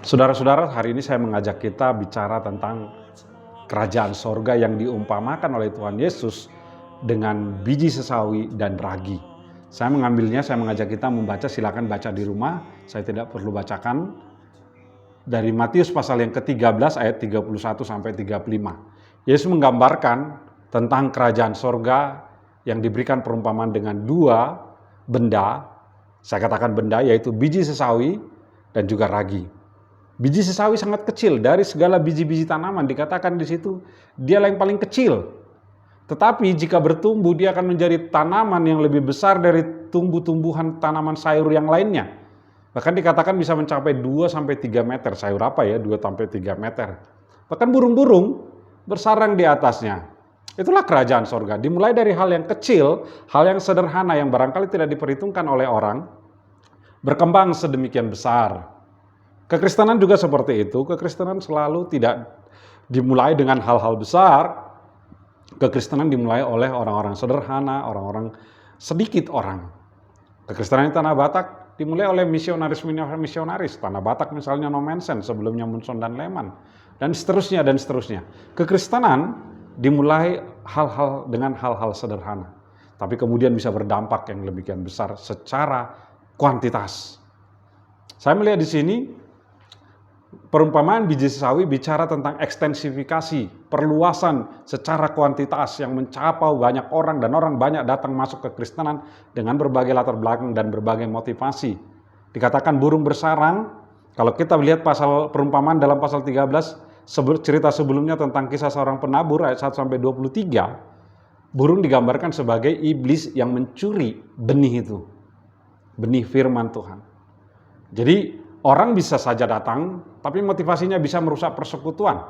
Saudara-saudara, hari ini saya mengajak kita bicara tentang kerajaan sorga yang diumpamakan oleh Tuhan Yesus dengan biji sesawi dan ragi. Saya mengambilnya, saya mengajak kita membaca, silakan baca di rumah, saya tidak perlu bacakan. Dari Matius pasal yang ke-13 ayat 31 sampai 35. Yesus menggambarkan tentang kerajaan sorga yang diberikan perumpamaan dengan dua benda, saya katakan benda, yaitu biji sesawi dan juga ragi. Biji sesawi sangat kecil dari segala biji-biji tanaman, dikatakan di situ dia yang paling kecil. Tetapi jika bertumbuh dia akan menjadi tanaman yang lebih besar dari tumbuh-tumbuhan tanaman sayur yang lainnya. Bahkan dikatakan bisa mencapai 2-3 meter. Sayur apa ya 2-3 meter. Bahkan burung-burung bersarang di atasnya. Itulah kerajaan sorga. Dimulai dari hal yang kecil, hal yang sederhana yang barangkali tidak diperhitungkan oleh orang, berkembang sedemikian besar. Kekristenan juga seperti itu. Kekristenan selalu tidak dimulai dengan hal-hal besar. Kekristenan dimulai oleh orang-orang sederhana, orang-orang sedikit orang. Kekristenan di Tanah Batak dimulai oleh misionaris. Tanah Batak misalnya Nomensen, sebelumnya Munson dan Leman, dan seterusnya dan seterusnya. Kekristenan dimulai dengan hal-hal sederhana, tapi kemudian bisa berdampak yang demikian besar secara kuantitas. Saya melihat di sini perumpamaan biji sesawi bicara tentang ekstensifikasi, perluasan secara kuantitas yang mencapai banyak orang dan orang banyak datang masuk ke Kristenan dengan berbagai latar belakang dan berbagai motivasi. Dikatakan burung bersarang, kalau kita lihat pasal perumpamaan dalam pasal 13, cerita sebelumnya tentang kisah seorang penabur ayat 1-23, burung digambarkan sebagai iblis yang mencuri benih itu, benih firman Tuhan. Jadi orang bisa saja datang, tapi motivasinya bisa merusak persekutuan,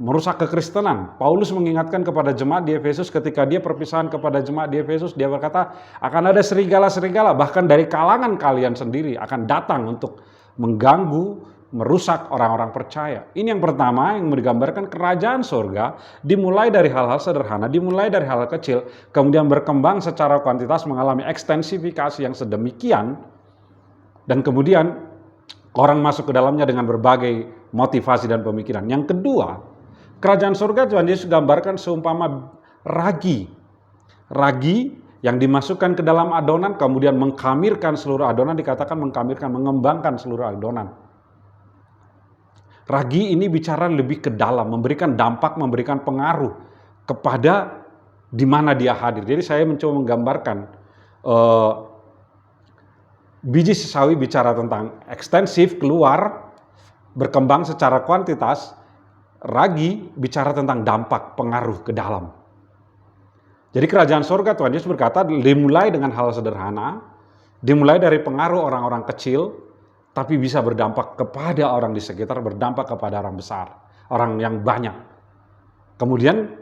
merusak kekristenan. Paulus mengingatkan kepada jemaat di Efesus ketika dia perpisahan kepada jemaat di Efesus, dia berkata, akan ada serigala-serigala, bahkan dari kalangan kalian sendiri akan datang untuk mengganggu, merusak orang-orang percaya. Ini yang pertama yang menggambarkan kerajaan surga, dimulai dari hal-hal sederhana, dimulai dari hal-hal kecil, kemudian berkembang secara kuantitas, mengalami ekstensifikasi yang sedemikian, dan kemudian orang masuk ke dalamnya dengan berbagai motivasi dan pemikiran. Yang kedua, kerajaan surga Tuhan Yesus gambarkan seumpama ragi. Ragi yang dimasukkan ke dalam adonan, kemudian mengkamirkan seluruh adonan, dikatakan mengkamirkan, mengembangkan seluruh adonan. Ragi ini bicara lebih ke dalam, memberikan dampak, memberikan pengaruh kepada di mana dia hadir. Jadi saya mencoba menggambarkan biji sesawi bicara tentang ekstensif, keluar, berkembang secara kuantitas. Ragi bicara tentang dampak, pengaruh ke dalam. Jadi kerajaan surga Tuhan Yesus berkata dimulai dengan hal sederhana, dimulai dari pengaruh orang-orang kecil, tapi bisa berdampak kepada orang di sekitar, berdampak kepada orang besar, orang yang banyak. Kemudian,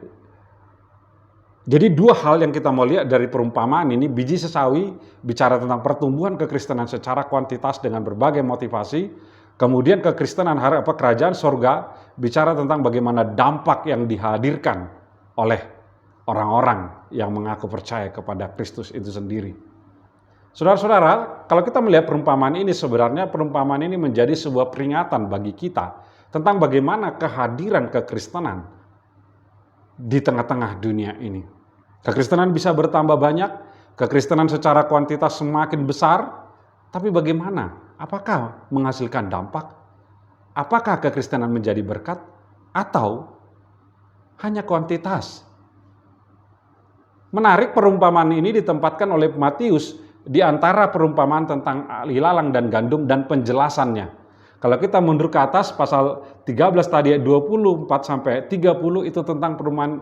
jadi dua hal yang kita mau lihat dari perumpamaan ini, biji sesawi bicara tentang pertumbuhan kekristenan secara kuantitas dengan berbagai motivasi, kemudian kekristenan kerajaan sorga bicara tentang bagaimana dampak yang dihadirkan oleh orang-orang yang mengaku percaya kepada Kristus itu sendiri. Saudara-saudara, kalau kita melihat perumpamaan ini, sebenarnya perumpamaan ini menjadi sebuah peringatan bagi kita tentang bagaimana kehadiran kekristenan di tengah-tengah dunia ini. Kekristenan bisa bertambah banyak, kekristenan secara kuantitas semakin besar, tapi bagaimana? Apakah menghasilkan dampak? Apakah kekristenan menjadi berkat? Atau hanya kuantitas? Menarik, perumpamaan ini ditempatkan oleh Matius di antara perumpamaan tentang ilalang dan gandum dan penjelasannya. Kalau kita mundur ke atas, pasal 13 tadi 24-30 itu tentang perumpamaan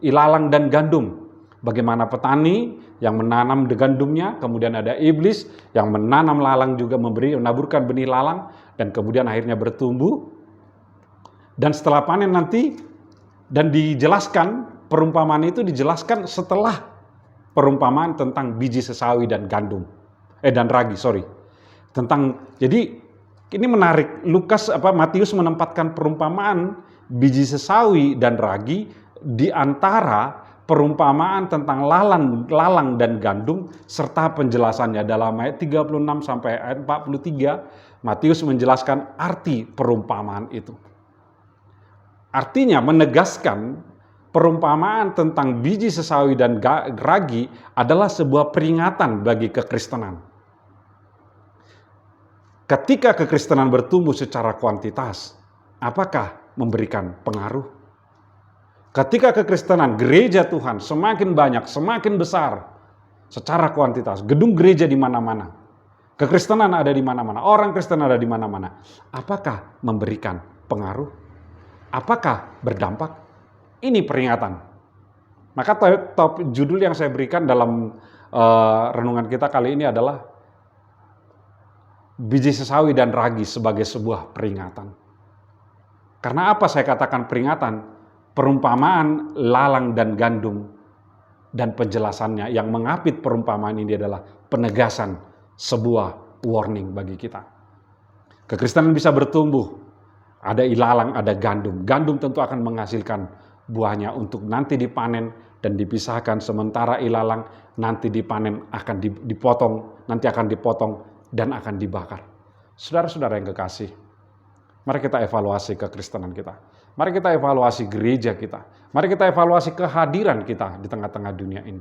ilalang dan gandum. Bagaimana petani yang menanam gandumnya, kemudian ada iblis yang menanam lalang juga, menaburkan benih lalang, dan kemudian akhirnya bertumbuh. Dan setelah panen nanti, dan dijelaskan, perumpamaan itu dijelaskan setelah perumpamaan tentang biji sesawi dan gandum, dan ragi, jadi ini menarik. Matius menempatkan perumpamaan biji sesawi dan ragi di antara perumpamaan tentang lalang dan gandum serta penjelasannya dalam ayat 36 sampai ayat 43. Matius menjelaskan arti perumpamaan itu. Artinya menegaskan perumpamaan tentang biji sesawi dan ragi adalah sebuah peringatan bagi kekristenan. Ketika kekristenan bertumbuh secara kuantitas, apakah memberikan pengaruh? Ketika kekristenan, gereja Tuhan semakin banyak, semakin besar secara kuantitas, gedung gereja di mana-mana, kekristenan ada di mana-mana, orang Kristen ada di mana-mana, apakah memberikan pengaruh? Apakah berdampak? Ini peringatan. Maka judul yang saya berikan dalam renungan kita kali ini adalah biji sesawi dan ragi sebagai sebuah peringatan. Karena apa saya katakan peringatan? Perumpamaan lalang dan gandum dan penjelasannya yang mengapit perumpamaan ini adalah penegasan sebuah warning bagi kita. Kekristenan bisa bertumbuh. Ada ilalang, ada gandum. Gandum tentu akan menghasilkan buahnya untuk nanti dipanen dan dipisahkan. Sementara ilalang nanti dipanen akan dipotong, nanti akan dipotong dan akan dibakar. Saudara-saudara yang kekasih, mari kita evaluasi kekristenan kita. Mari kita evaluasi gereja kita. Mari kita evaluasi kehadiran kita di tengah-tengah dunia ini.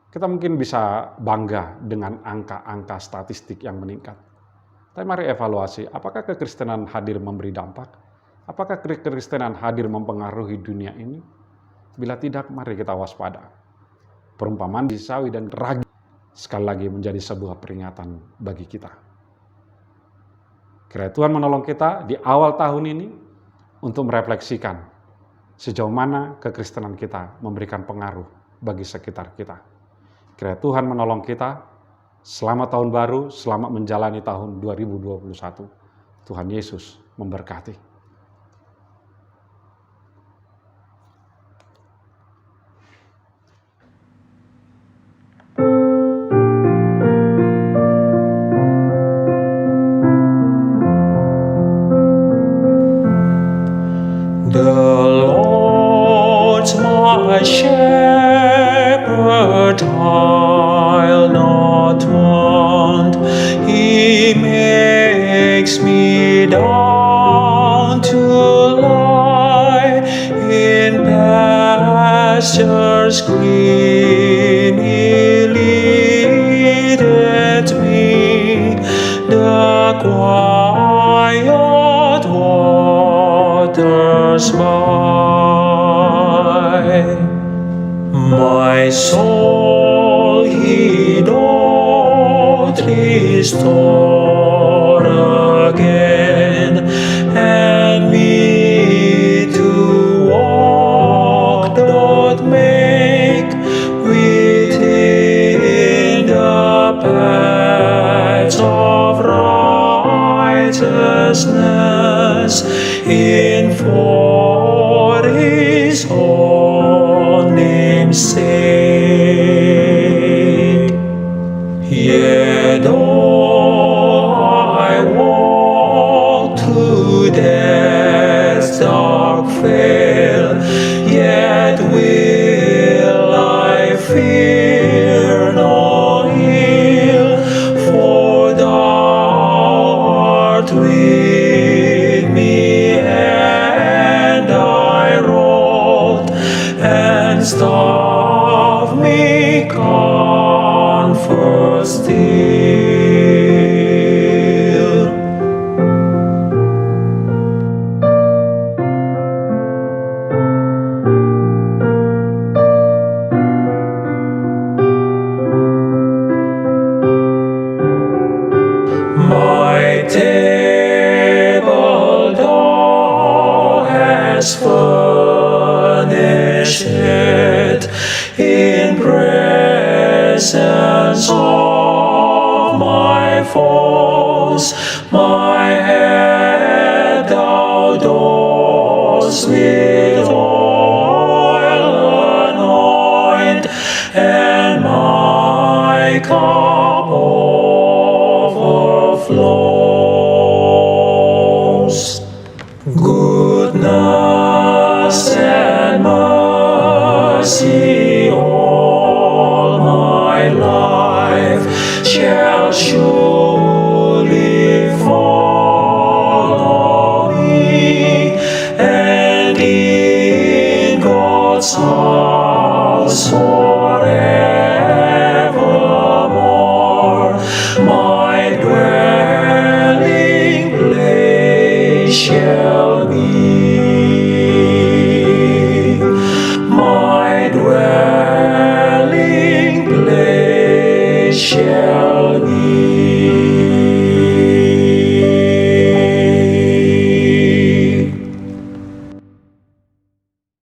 Kita mungkin bisa bangga dengan angka-angka statistik yang meningkat. Tapi mari evaluasi, apakah kekristenan hadir memberi dampak? Apakah kekristenan hadir mempengaruhi dunia ini? Bila tidak, mari kita waspada. Perumpamaan biji sesawi dan ragi sekali lagi menjadi sebuah peringatan bagi kita. Kiranya Tuhan menolong kita di awal tahun ini untuk merefleksikan sejauh mana kekristenan kita memberikan pengaruh bagi sekitar kita. Kiranya Tuhan menolong kita. Selamat tahun baru, selamat menjalani tahun 2021. Tuhan Yesus memberkati. The Lord's my shepherd, I'll not want. He makes me down to lie in pastures green. He leadeth me the quiet waters by. My soul he doth restore again, and me to walk doth make within the paths of righteousness, in for his own name's sake. Yet though I walk through death's dark vale, yet will I fear no ill, for thou art with me, and thy rod and staff me comfort still. My table thou hast furnished in presence of my foes. My head thou dost with oil anoint, and my cup overflows. Goodness and mercy shall be